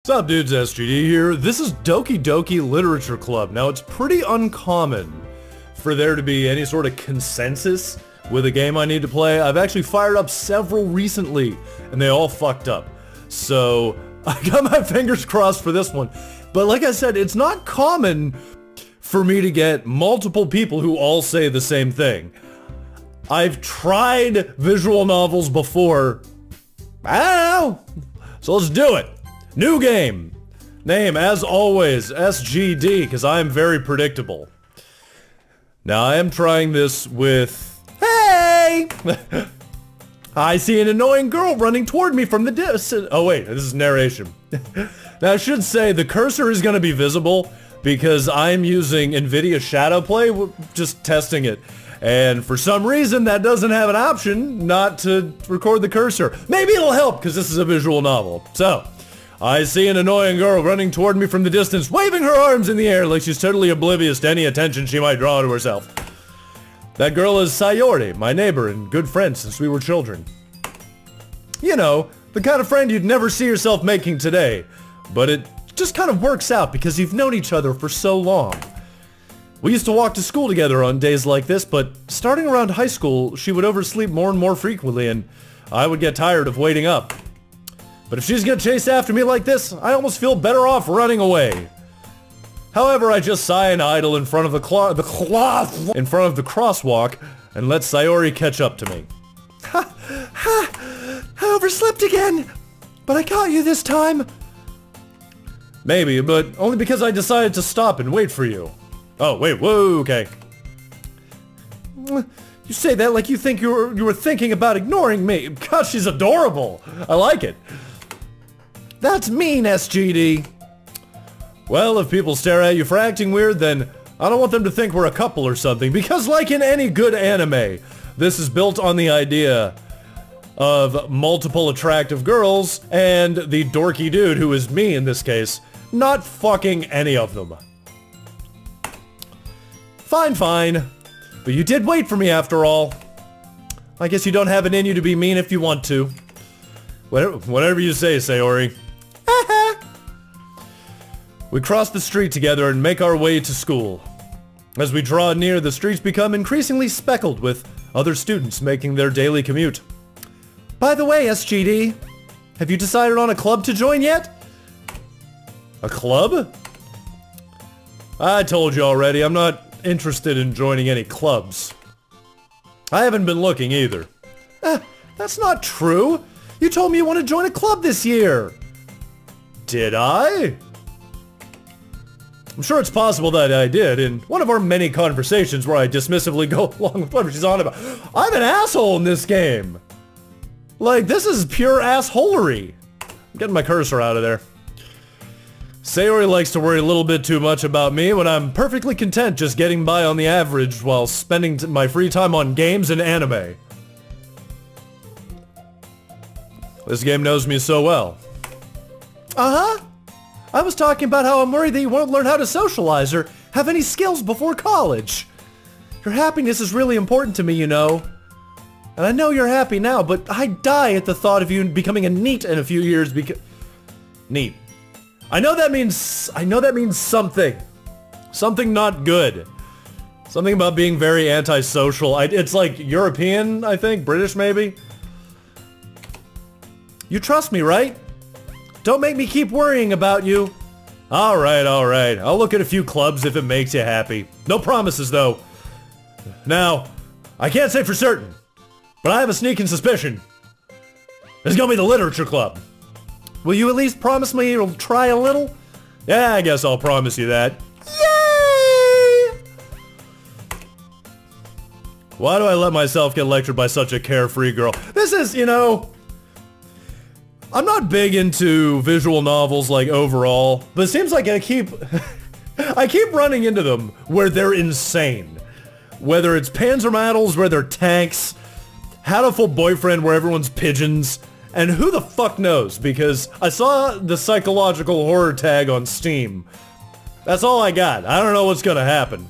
What's up, dudes? SGD here. This is Doki Doki Literature Club. Now, it's pretty uncommon for there to be any sort of consensus with a game I need to play. I've actually fired up several recently, and they all fucked up. So, I got my fingers crossed for this one. But like I said, it's not common for me to get multiple people who all say the same thing. I've tried visual novels before. I don't know. So let's do it. New game. Name, as always, SGD, because I am very predictable. Now, I am trying this with... Hey! I see an annoying girl running toward me from the distance. Oh, wait, this is narration. Now, I should say the cursor is going to be visible because I'm using NVIDIA Shadowplay, just testing it. And for some reason, that doesn't have an option not to record the cursor. Maybe it'll help because this is a visual novel. So... I see an annoying girl running toward me from the distance, waving her arms in the air like she's totally oblivious to any attention she might draw to herself. That girl is Sayori, my neighbor and good friend since we were children. You know, the kind of friend you'd never see yourself making today, but it just kind of works out because you've known each other for so long. We used to walk to school together on days like this, but starting around high school, she would oversleep more and more frequently, and I would get tired of waiting up. But if she's gonna chase after me like this, I almost feel better off running away. However, I just sigh and idle in front of the crosswalk and let Sayori catch up to me. Ha! Ha! I overslept again! But I caught you this time! Maybe, but only because I decided to stop and wait for you. Oh, wait, whoa, okay. You say that like you think you were thinking about ignoring me. God, she's adorable! I like it. That's mean, SGD. Well, if people stare at you for acting weird, then I don't want them to think we're a couple or something, because like in any good anime, this is built on the idea of multiple attractive girls and the dorky dude, who is me in this case, not fucking any of them. Fine, fine. But you did wait for me after all. I guess you don't have it in you to be mean if you want to. Whatever you say, Sayori. We cross the street together and make our way to school. As we draw near, the streets become increasingly speckled with other students making their daily commute. By the way, SGD, have you decided on a club to join yet? A club? I told you already, I'm not interested in joining any clubs. I haven't been looking either. That's not true. You told me you want to join a club this year. Did I? I'm sure it's possible that I did in one of our many conversations where I dismissively go along with whatever she's on about. I'm an asshole in this game. Like, this is pure assholery. I'm getting my cursor out of there. Sayori likes to worry a little bit too much about me when I'm perfectly content just getting by on the average while spending my free time on games and anime. This game knows me so well. Uh-huh. I was talking about how I'm worried that you won't learn how to socialize or have any skills before college. Your happiness is really important to me, you know. And I know you're happy now, but I die at the thought of you becoming a NEET in a few years because... NEET. I know that means something. Something not good. Something about being very antisocial. It's like European, I think. British, maybe. You trust me, right? Don't make me keep worrying about you. Alright, alright. I'll look at a few clubs if it makes you happy. No promises, though. Now, I can't say for certain, but I have a sneaking suspicion. It's gonna be the literature club. Will you at least promise me you'll try a little? Yeah, I guess I'll promise you that. Yay! Why do I let myself get lectured by such a carefree girl? This is, you know... I'm not big into visual novels, like, overall, but it seems like I keep running into them where they're insane. Whether it's Panzermattles where they're tanks, Hatoful Boyfriend where everyone's pigeons, and who the fuck knows, because I saw the psychological horror tag on Steam. That's all I got. I don't know what's gonna happen.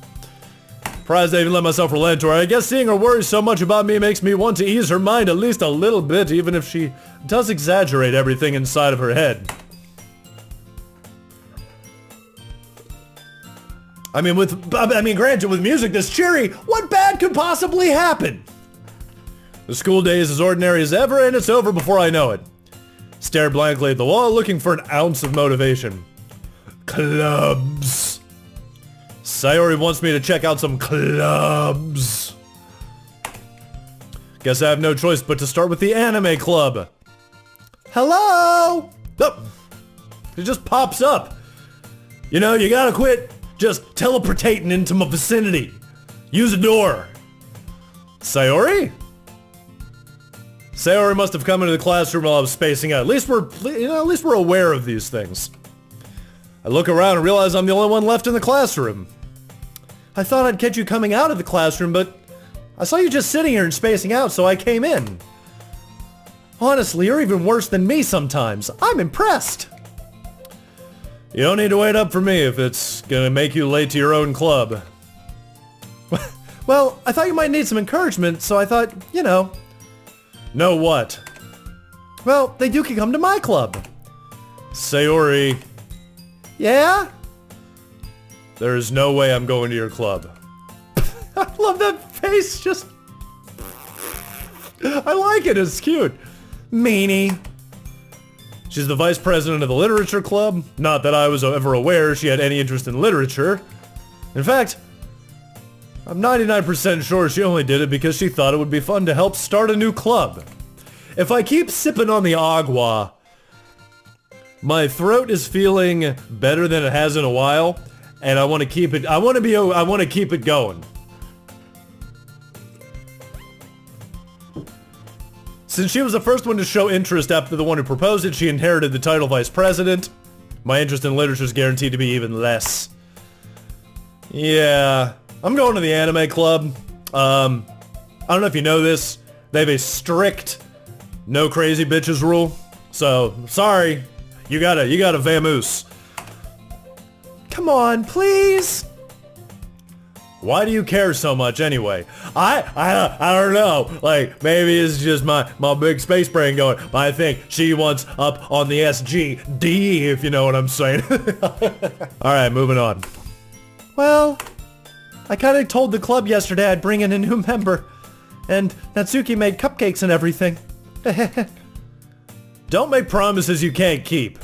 Surprised I even let myself relent to her. I guess seeing her worry so much about me makes me want to ease her mind at least a little bit, even if she does exaggerate everything inside of her head. I mean, granted, with music this cheery, what bad could possibly happen? The school day is as ordinary as ever, and it's over before I know it. Stare blankly at the wall, looking for an ounce of motivation. Clubs. Sayori wants me to check out some clubs. Guess I have no choice but to start with the anime club. Hello? Oh, it just pops up. You know, you gotta quit just teleportating into my vicinity. Use a door. Sayori? Sayori must have come into the classroom while I was spacing out. At least we're aware of these things. I look around and realize I'm the only one left in the classroom. I thought I'd catch you coming out of the classroom, but I saw you just sitting here and spacing out, so I came in. Honestly, you're even worse than me sometimes. I'm impressed. You don't need to wait up for me if it's gonna make you late to your own club. Well, I thought you might need some encouragement, so I thought, you know. Know what? Well, they do come to my club. Sayori. Yeah? There's no way I'm going to your club. I love that face, just... I like it, it's cute. Meanie. She's the vice president of the literature club. Not that I was ever aware she had any interest in literature. In fact, I'm 99% sure she only did it because she thought it would be fun to help start a new club. If I keep sipping on the agua, my throat is feeling better than it has in a while, and I want to keep it. I want to keep it going. Since she was the first one to show interest after the one who proposed it, she inherited the title vice president. My interest in literature is guaranteed to be even less. Yeah, I'm going to the anime club. I don't know if you know this. They have a strict no crazy bitches rule. So, sorry. You gotta vamoose. Come on, please. Why do you care so much anyway? I don't know. Like, maybe it's just my big space brain going, but I think she wants up on the SGD, if you know what I'm saying. Alright, moving on. Well, I kinda told the club yesterday I'd bring in a new member. And Natsuki made cupcakes and everything. Don't make promises you can't keep.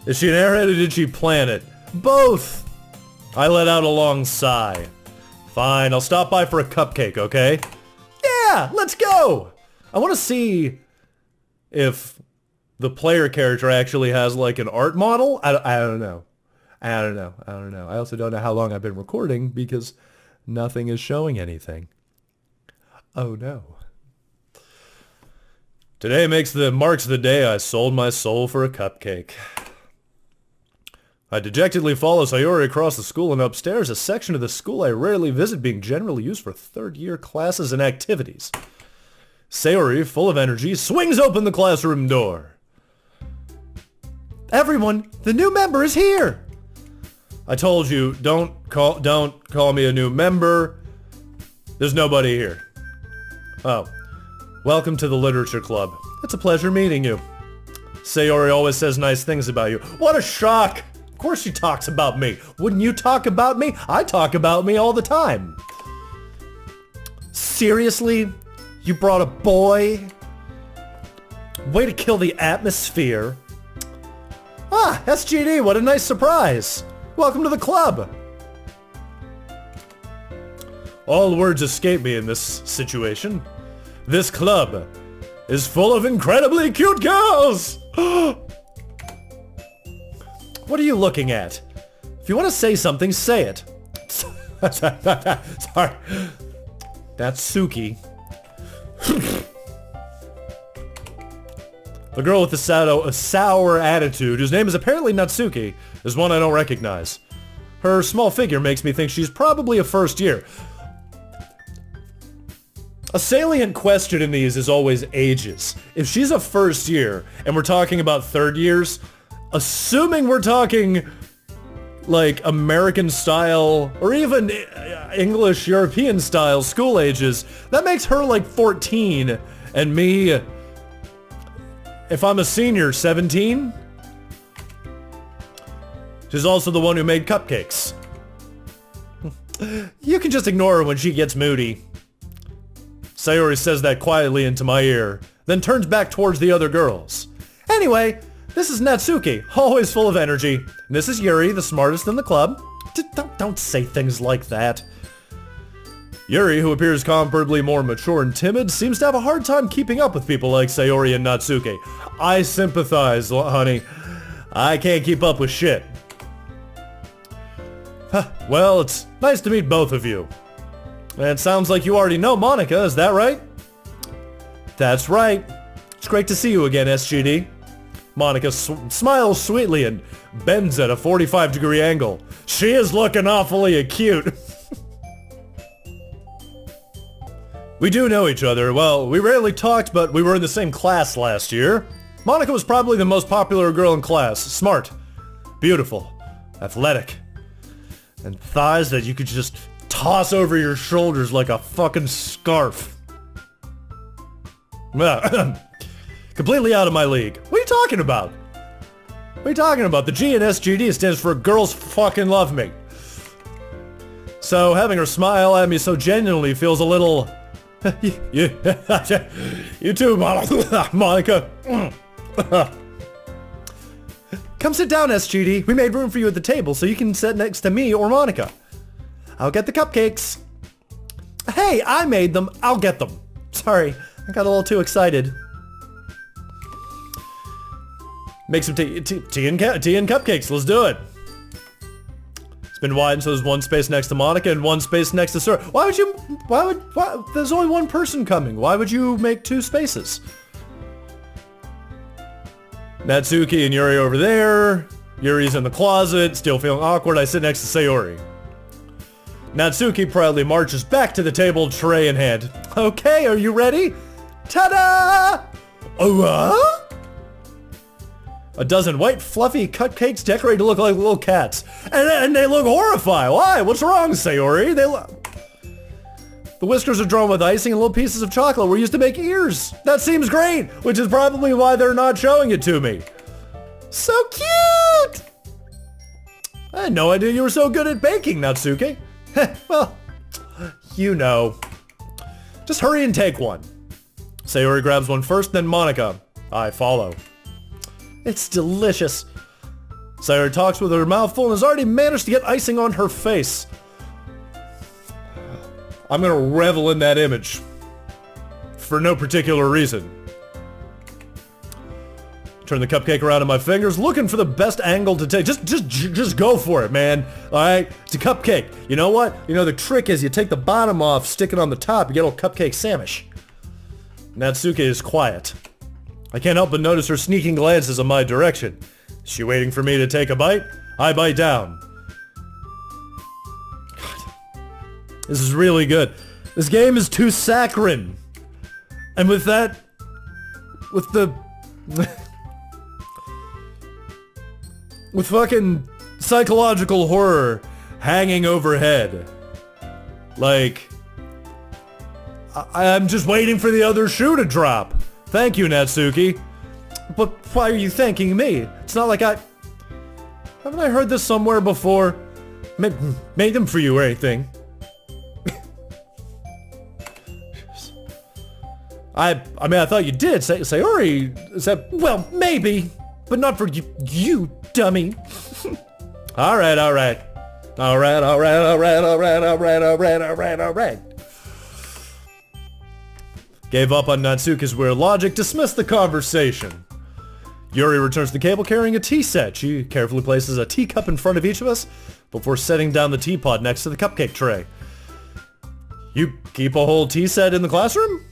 Is she an airhead or did she plan it? Both! I let out a long sigh. Fine, I'll stop by for a cupcake, okay? Yeah, let's go! I want to see if the player character actually has like an art model. I don't know. I don't know. I also don't know how long I've been recording because nothing is showing anything. Oh no. Today marks the day I sold my soul for a cupcake. I dejectedly follow Sayori across the school and upstairs, a section of the school I rarely visit being generally used for third-year classes and activities. Sayori, full of energy, swings open the classroom door. Everyone, the new member is here! I told you, don't call me a new member. There's nobody here. Oh. Welcome to the literature club. It's a pleasure meeting you. Sayori always says nice things about you. What a shock! Of course she talks about me. Wouldn't you talk about me? I talk about me all the time. Seriously? You brought a boy? Way to kill the atmosphere. Ah, SGD, what a nice surprise. Welcome to the club. All words escape me in this situation. This club is full of incredibly cute girls! What are you looking at? If you want to say something, say it. Sorry. Natsuki. The girl with a sour attitude, whose name is apparently Natsuki, is one I don't recognize. Her small figure makes me think she's probably a first year. A salient question in these is always ages. If she's a first year, and we're talking about third years, assuming we're talking like American style, or even English European style school ages, that makes her like 14, and me, if I'm a senior, 17? She's also the one who made Cupcakes. You can just ignore her when she gets moody. Sayori says that quietly into my ear, then turns back towards the other girls. Anyway, this is Natsuki, always full of energy. And this is Yuri, the smartest in the club. Don't say things like that. Yuri, who appears comparably more mature and timid, seems to have a hard time keeping up with people like Sayori and Natsuki. I sympathize, honey. I can't keep up with shit. Well, it's nice to meet both of you. And it sounds like you already know Monika, is that right? That's right. It's great to see you again, SGD. Monika smiles sweetly and bends at a 45-degree angle. She is looking awfully acute. We do know each other. Well, we rarely talked, but we were in the same class last year. Monika was probably the most popular girl in class. Smart, beautiful, athletic, and thighs that you could just toss over your shoulders like a fucking scarf. Completely out of my league. What are you talking about? What are you talking about? The G in SGD stands for Girls Fucking Love Me. So having her smile at me so genuinely feels a little... you too, Monika. Come sit down, SGD. We made room for you at the table so you can sit next to me or Monika. I'll get the cupcakes. Hey, I made them. I'll get them. Sorry, I got a little too excited. Make some tea and cupcakes. Let's do it. It's been wide, so there's one space next to Monika and one space next to Sir. Why? There's only one person coming. Why would you make two spaces? Natsuki and Yuri over there. Yuri's in the closet, still feeling awkward. I sit next to Sayori. Natsuki proudly marches back to the table, tray in hand. Okay, are you ready? Ta-da! A dozen white, fluffy cupcakes decorated to look like little cats. And they look horrifying. Why? What's wrong, Sayori? The whiskers are drawn with icing and little pieces of chocolate were used to make ears. That seems great, which is probably why they're not showing it to me. So cute! I had no idea you were so good at baking, Natsuki. Well, you know. Just hurry and take one. Sayori grabs one first, then Monika. I follow. It's delicious. Sayori talks with her mouth full and has already managed to get icing on her face. I'm gonna revel in that image. For no particular reason. Turn the cupcake around in my fingers, looking for the best angle to take. Just go for it, man. Alright? It's a cupcake. You know what? You know, the trick is you take the bottom off, stick it on the top, you get a little cupcake sandwich. Natsuki is quiet. I can't help but notice her sneaking glances in my direction. Is she waiting for me to take a bite? I bite down. God. This is really good. This game is too saccharine. And with that... With the... with fucking psychological horror hanging overhead. Like... I'm just waiting for the other shoe to drop. Thank you, Natsuki. But why are you thanking me? It's not like I... Haven't I heard this somewhere before? Made them for you or anything. I mean, I thought you did. Sayori said, well, maybe. But not for you dummy. Alright. Gave up on Natsuki's weird logic, dismissed the conversation. Yuri returns to the table carrying a tea set. She carefully places a teacup in front of each of us before setting down the teapot next to the cupcake tray. You keep a whole tea set in the classroom?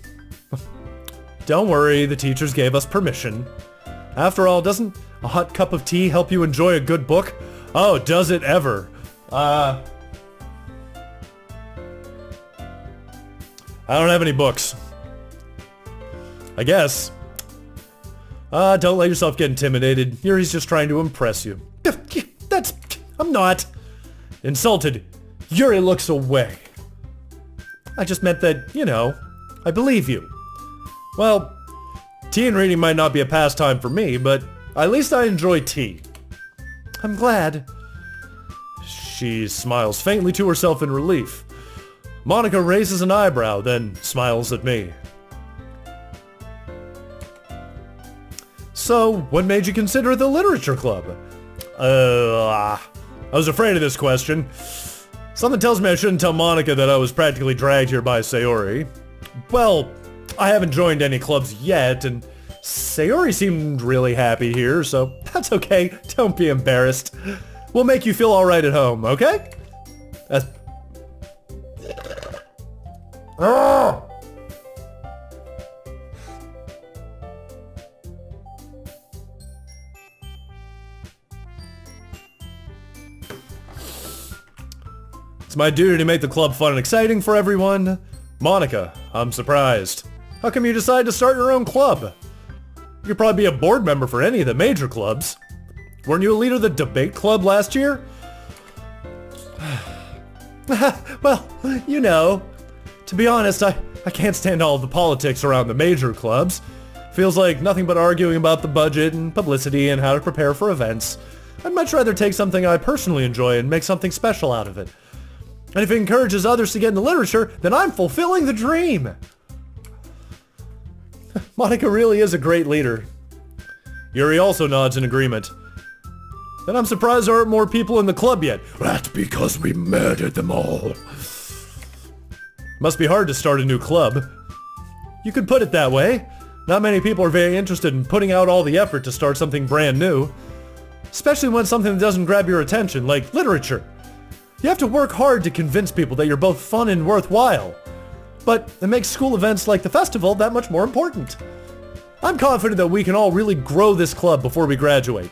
Don't worry, the teachers gave us permission. After all, doesn't a hot cup of tea help you enjoy a good book? Oh, does it ever? I don't have any books. I guess. Don't let yourself get intimidated. Yuri's just trying to impress you. I'm not. Insulted, Yuri looks away. I just meant that, you know, I believe you. Well, tea and reading might not be a pastime for me, but at least I enjoy tea. I'm glad. She smiles faintly to herself in relief. Monika raises an eyebrow, then smiles at me. So, what made you consider the literature club? I was afraid of this question. Something tells me I shouldn't tell Monika that I was practically dragged here by Sayori. Well, I haven't joined any clubs yet, and Sayori seemed really happy here, so that's okay. Don't be embarrassed. We'll make you feel alright at home, okay? It's my duty to make the club fun and exciting for everyone. Monika, I'm surprised. How come you decided to start your own club? You could probably be a board member for any of the major clubs. Weren't you a leader of the debate club last year? Well, you know. To be honest, I can't stand all of the politics around the major clubs. Feels like nothing but arguing about the budget and publicity and how to prepare for events. I'd much rather take something I personally enjoy and make something special out of it. And if it encourages others to get into literature, then I'm fulfilling the dream. Monika really is a great leader. Yuri also nods in agreement. Then I'm surprised there aren't more people in the club yet. That's because we murdered them all. Must be hard to start a new club. You could put it that way. Not many people are very interested in putting out all the effort to start something brand new. Especially when something that doesn't grab your attention, like literature. You have to work hard to convince people that you're both fun and worthwhile. But it makes school events like the festival that much more important. I'm confident that we can all really grow this club before we graduate.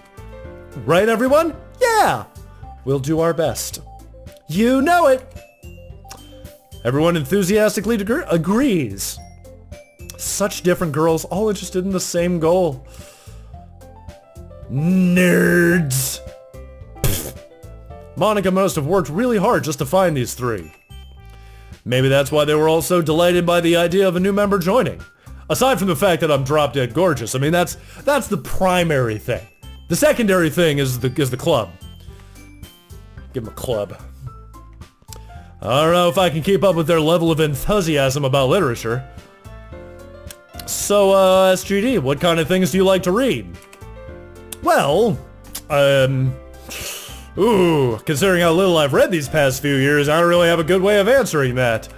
Right, everyone? Yeah! We'll do our best. You know it! Everyone enthusiastically agrees. Such different girls, all interested in the same goal. Nerds! Monika must have worked really hard just to find these three. Maybe that's why they were all so delighted by the idea of a new member joining. Aside from the fact that I'm drop dead gorgeous, I mean that's the primary thing. The secondary thing is the club. Give them a club. I don't know if I can keep up with their level of enthusiasm about literature. So, SGD, what kind of things do you like to read? Well, considering how little I've read these past few years, I don't really have a good way of answering that.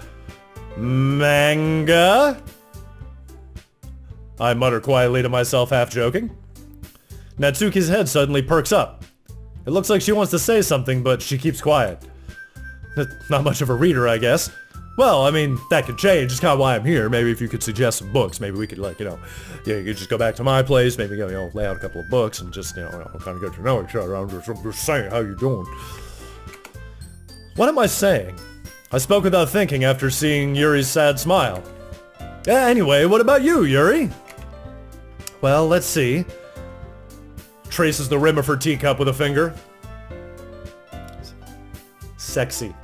Manga? I mutter quietly to myself, half joking. Natsuki's head suddenly perks up. It looks like she wants to say something, but she keeps quiet. Not much of a reader, I guess. Well, I mean, that could change. It's kind of why I'm here. Maybe if you could suggest some books, maybe we could, like, you could just go back to my place, maybe, lay out a couple of books and just, kind of get to know each other. I'm just saying, how you doing? What am I saying? I spoke without thinking after seeing Yuri's sad smile. Anyway, what about you, Yuri? Well, let's see. Traces the rim of her teacup with a finger. Sexy.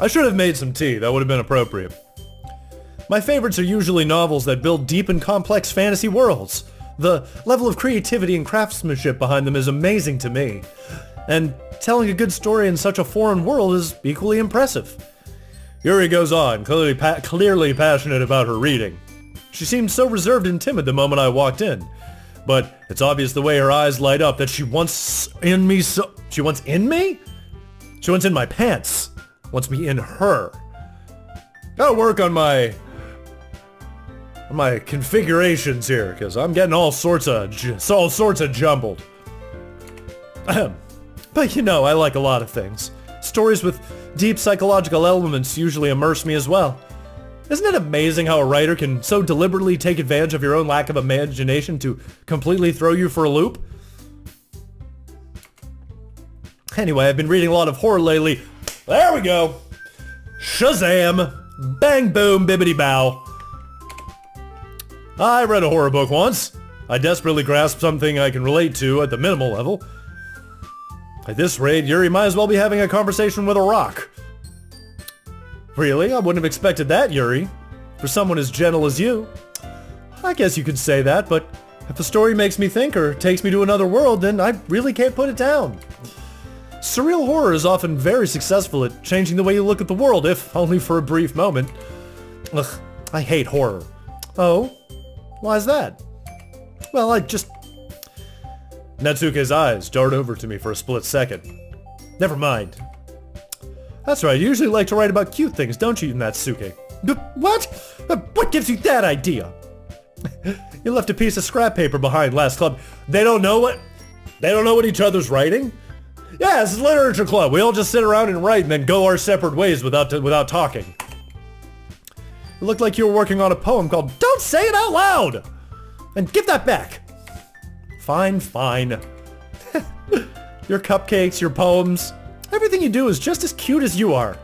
I should have made some tea, that would have been appropriate. My favorites are usually novels that build deep and complex fantasy worlds. The level of creativity and craftsmanship behind them is amazing to me. And telling a good story in such a foreign world is equally impressive. Yuri goes on, clearly passionate about her reading. She seemed so reserved and timid the moment I walked in. But it's obvious the way her eyes light up that she wants in me so... She wants in me? She wants in my pants. Wants me in her. Gotta work on my configurations here, because I'm getting all sorts of jumbled. But I like a lot of things. Stories with deep psychological elements usually immerse me as well. Isn't it amazing how a writer can so deliberately take advantage of your own lack of imagination to completely throw you for a loop? Anyway, I've been reading a lot of horror lately. There we go! Shazam! Bang boom bibbity bow. I read a horror book once. I desperately grasped something I can relate to at the minimal level. At this rate, Yuri might as well be having a conversation with a rock. Really? I wouldn't have expected that, Yuri. For someone as gentle as you. I guess you could say that, but If the story makes me think or takes me to another world, then I really can't put it down. Surreal horror is often very successful at changing the way you look at the world, if only for a brief moment. Ugh, I hate horror. Oh? Why is that? Well, Natsuki's eyes dart over to me for a split second. Never mind. That's right, you usually like to write about cute things, don't you, Natsuki? What? What gives you that idea? You left a piece of scrap paper behind last club. They don't know what each other's writing? Yeah, this is literature club. We all just sit around and write and then go our separate ways without talking. It looked like you were working on a poem called Don't Say It Out Loud! And give that back. Fine, fine. Your cupcakes, your poems, everything you do is just as cute as you are.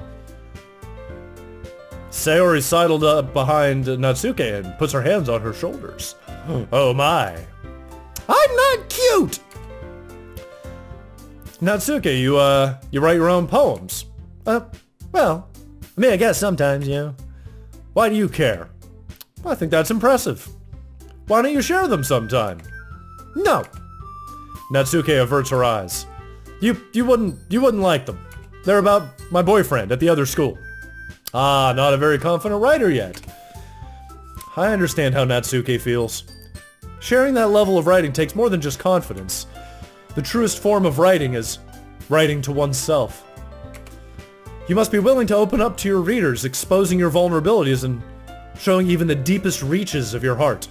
Sayori sidled up behind Natsuki and puts her hands on her shoulders. Oh my. I'm not cute! Natsuki, you write your own poems? Well, I mean, I guess sometimes, you know. Why do you care? Well, I think that's impressive. Why don't you share them sometime? No. Natsuki averts her eyes. You wouldn't like them. They're about my boyfriend at the other school. Ah, not a very confident writer yet. I understand how Natsuki feels. Sharing that level of writing takes more than just confidence. The truest form of writing is writing to oneself. You must be willing to open up to your readers, exposing your vulnerabilities and showing even the deepest reaches of your heart.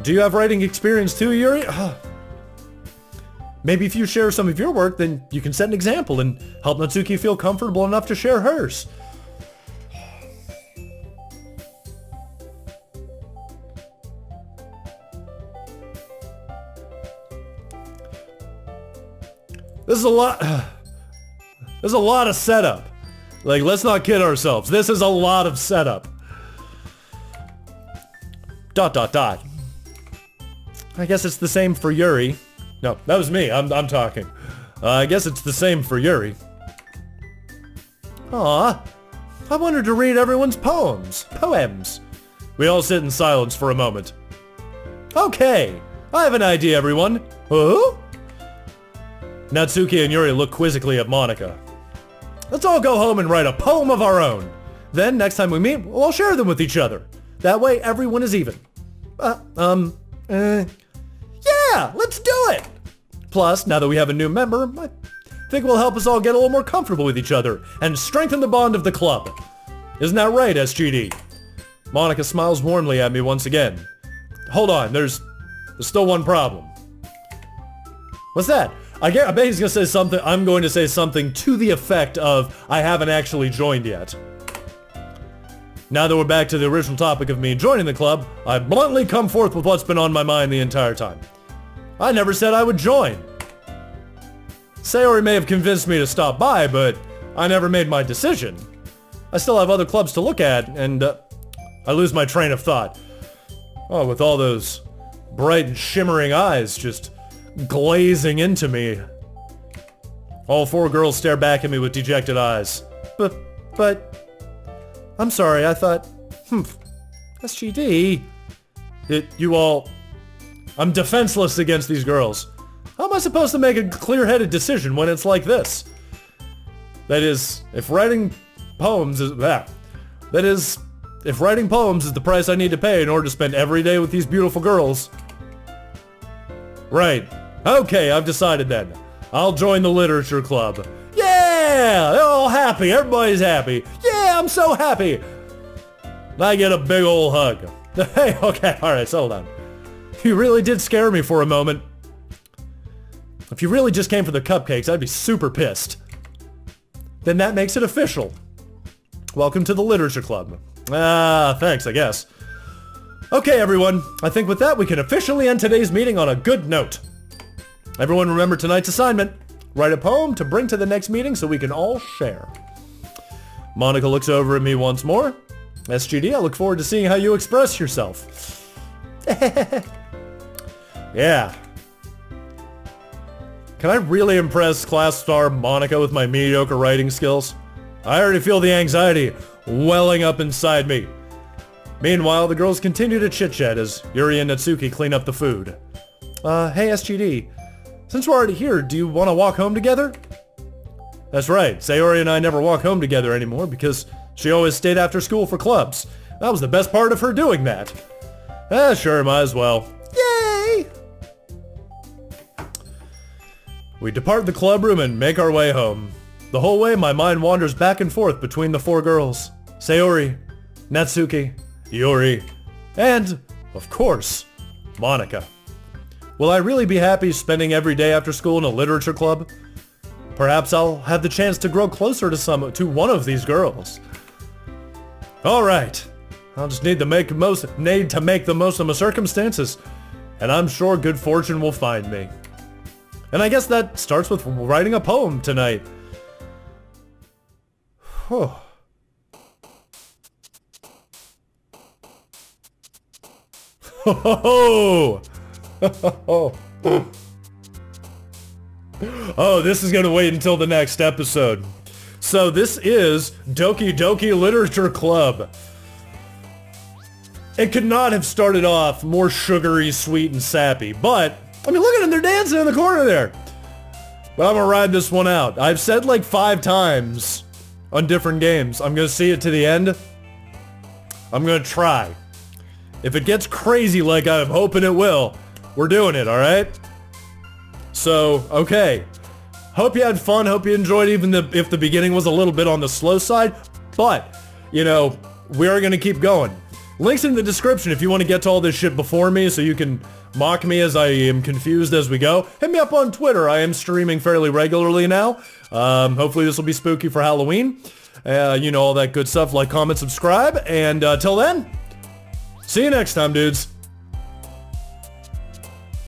Do you have writing experience too, Yuri? Maybe if you share some of your work, then you can set an example and help Natsuki feel comfortable enough to share hers. This is a lot. There's a lot of setup. Like, let's not kid ourselves. This is a lot of setup. ... I guess it's the same for Yuri. No, that was me. I'm talking. I guess it's the same for Yuri. Aw, I wanted to read everyone's poems. We all sit in silence for a moment. Okay, I have an idea, everyone. Huh? Natsuki and Yuri look quizzically at Monika. Let's all go home and write a poem of our own. Then, next time we meet, we'll all share them with each other. That way, everyone is even. Yeah, let's do it! Plus, now that we have a new member, I think it will help us all get a little more comfortable with each other and strengthen the bond of the club. Isn't that right, SGD? Monika smiles warmly at me once again. Hold on, there's still one problem. What's that? I bet he's gonna say something. I'm going to say something to the effect of, I haven't actually joined yet. Now that we're back to the original topic of me joining the club, I bluntly come forth with what's been on my mind the entire time. I never said I would join. Sayori may have convinced me to stop by, but I never made my decision. I still have other clubs to look at, and I lose my train of thought. Oh, with all those bright and shimmering eyes just glazing into me. All four girls stare back at me with dejected eyes. But... I'm sorry, I thought... SGD... You all... I'm defenseless against these girls. How am I supposed to make a clear-headed decision when it's like this? That is, if writing poems is... if writing poems is the price I need to pay in order to spend every day with these beautiful girls... Right. Okay, I've decided then. I'll join the literature club. Yeah! They're all happy. Everybody's happy. Yeah, I'm so happy. I get a big ol' hug. Hey, okay, alright, settle down. You really did scare me for a moment. If you really just came for the cupcakes, I'd be super pissed. Then that makes it official. Welcome to the literature club. Thanks, I guess. Okay, everyone. I think with that, we can officially end today's meeting on a good note. Everyone remember tonight's assignment. Write a poem to bring to the next meeting so we can all share. Monika looks over at me once more. SGD, I look forward to seeing how you express yourself. Yeah. Can I really impress class star Monika with my mediocre writing skills? I already feel the anxiety welling up inside me. Meanwhile, the girls continue to chit-chat as Yuri and Natsuki clean up the food. Hey SGD, since we're already here, do you want to walk home together? That's right, Sayori and I never walk home together anymore because she always stayed after school for clubs. That was the best part of her doing that. Sure, might as well. Yay! We depart the club room and make our way home. The whole way, my mind wanders back and forth between the four girls. Sayori, Natsuki, Yuri, and, of course, Monika. Will I really be happy spending every day after school in a literature club? Perhaps I'll have the chance to grow closer to one of these girls. Alright, I'll just need to make the most of my circumstances, and I'm sure good fortune will find me. And I guess that starts with writing a poem tonight. Oh. Oh, this is gonna wait until the next episode. So this is Doki Doki Literature Club. It could not have started off more sugary, sweet, and sappy, but, I mean, look at them, they're dancing in the corner there. But I'm gonna ride this one out. I've said like 5 times on different games, I'm gonna see it to the end. I'm gonna try. If it gets crazy like I'm hoping it will, we're doing it, alright? So, okay. Hope you had fun, hope you enjoyed even if the beginning was a little bit on the slow side. But, you know, we are gonna keep going. Links in the description if you want to get to all this shit before me so you can mock me as I am confused as we go. Hit me up on Twitter, I am streaming fairly regularly now. Hopefully this will be spooky for Halloween. You know, all that good stuff. Like, comment, subscribe, and till then, see you next time, dudes.